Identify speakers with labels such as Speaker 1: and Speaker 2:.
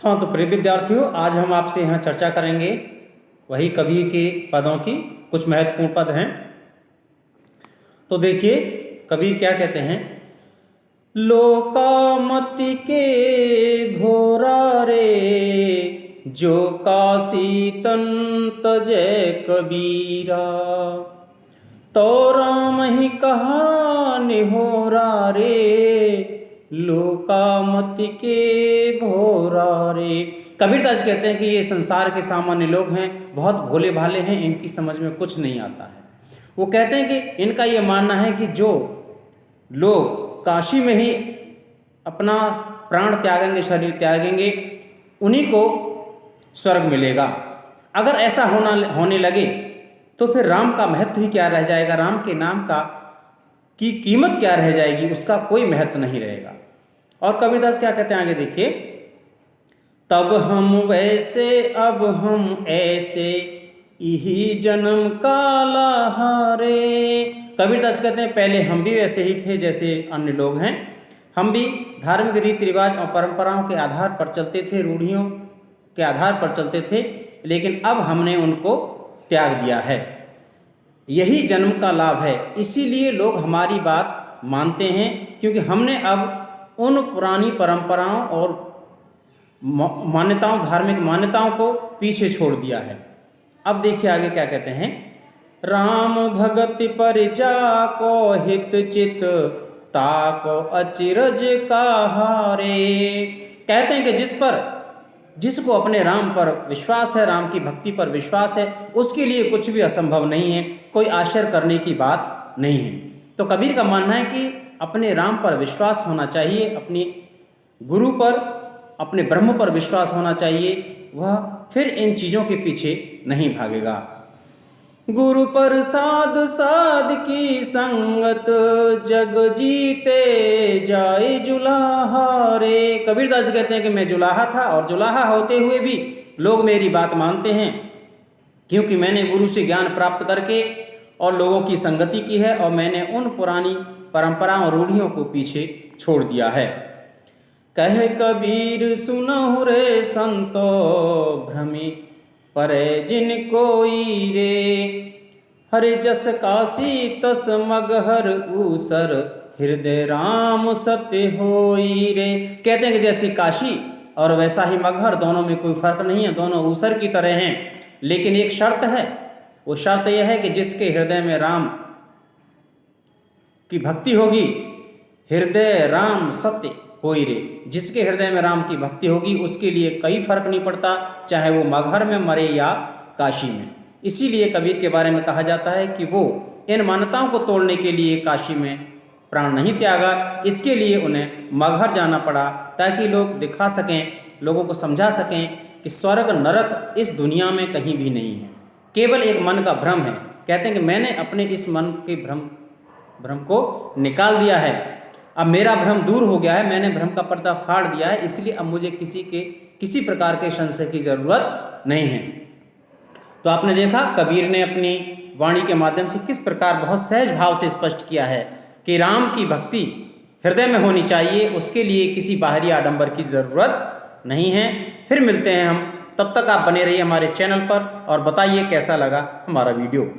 Speaker 1: हाँ, तो प्रिय विद्यार्थियों, आज हम आपसे यहाँ चर्चा करेंगे वही कबीर के पदों की। कुछ महत्वपूर्ण पद हैं। तो देखिए कबीर क्या कहते हैं। लोकामति के भोरा रे, जो काशी तन तजय कबीरा, तो राम ही कहा निहोरा रे, लोकामति के भोरा रे। कबीरदास कहते हैं कि ये संसार के सामान्य लोग हैं, बहुत भोले भाले हैं, इनकी समझ में कुछ नहीं आता है। वो कहते हैं कि इनका ये मानना है कि जो लोग काशी में ही अपना प्राण त्यागेंगे, शरीर त्यागेंगे, उन्हीं को स्वर्ग मिलेगा। अगर ऐसा होने लगे तो फिर राम का महत्व ही क्या रह जाएगा, राम के नाम की कीमत क्या रह जाएगी, उसका कोई महत्व नहीं रहेगा। और कबीरदास क्या कहते हैं आगे देखिए। तब हम वैसे अब हम ऐसे, यही जन्म काला हारे। कबीरदास कहते हैं पहले हम भी वैसे ही थे जैसे अन्य लोग हैं। हम भी धार्मिक रीति रिवाज और परंपराओं के आधार पर चलते थे, रूढ़ियों के आधार पर चलते थे, लेकिन अब हमने उनको त्याग दिया है। यही जन्म का लाभ है, इसीलिए लोग हमारी बात मानते हैं, क्योंकि हमने अब उन पुरानी परंपराओं और मान्यताओं, धार्मिक मान्यताओं को पीछे छोड़ दिया है। अब देखिए आगे क्या कहते हैं। राम भगति परिजा को हित चित, ताको अचिरज का हारे। कहते हैं कि जिसको अपने राम पर विश्वास है, राम की भक्ति पर विश्वास है, उसके लिए कुछ भी असंभव नहीं है, कोई आश्चर्य करने की बात नहीं है। तो कबीर का मानना है कि अपने राम पर विश्वास होना चाहिए, अपने गुरु पर, अपने ब्रह्म पर विश्वास होना चाहिए, वह फिर इन चीज़ों के पीछे नहीं भागेगा। गुरु प्रसाद साध की संगत, जग जीते जाए जुलाहा रे। कबीरदास कहते हैं कि मैं जुलाहा था, और जुलाहा होते हुए भी लोग मेरी बात मानते हैं, क्योंकि मैंने गुरु से ज्ञान प्राप्त करके और लोगों की संगति की है, और मैंने उन पुरानी परंपराओं और रूढ़ियों को पीछे छोड़ दिया है। कहे कबीर सुनहु रे संतो, भ्रमी परे जिन कोई रे, हरि जस काशी तस मगहर ऊसर, हृदय राम सत्य होई रे। कहते हैं कि जैसी काशी और वैसा ही मगहर, दोनों में कोई फर्क नहीं है, दोनों ऊसर की तरह हैं। लेकिन एक शर्त है, वो शर्त यह है कि जिसके हृदय में राम की भक्ति होगी, हृदय राम सत्य होई रे, जिसके हृदय में राम की भक्ति होगी उसके लिए कई फर्क नहीं पड़ता, चाहे वो मगहर में मरे या काशी में। इसीलिए कबीर के बारे में कहा जाता है कि वो इन मान्यताओं को तोड़ने के लिए काशी में प्राण नहीं त्यागा, इसके लिए उन्हें मगहर जाना पड़ा, ताकि लोग दिखा सकें, लोगों को समझा सकें कि स्वर्ग नरक इस दुनिया में कहीं भी नहीं है, केवल एक मन का भ्रम है। कहते हैं कि मैंने अपने इस मन के भ्रम को निकाल दिया है, अब मेरा भ्रम दूर हो गया है, मैंने भ्रम का पर्दा फाड़ दिया है, इसलिए अब मुझे किसी प्रकार के संशय की जरूरत नहीं है। तो आपने देखा कबीर ने अपनी वाणी के माध्यम से किस प्रकार बहुत सहज भाव से स्पष्ट किया है कि राम की भक्ति हृदय में होनी चाहिए, उसके लिए किसी बाहरी आडंबर की जरूरत नहीं है। फिर मिलते हैं हम, तब तक आप बने रहिए हमारे चैनल पर और बताइए कैसा लगा हमारा वीडियो।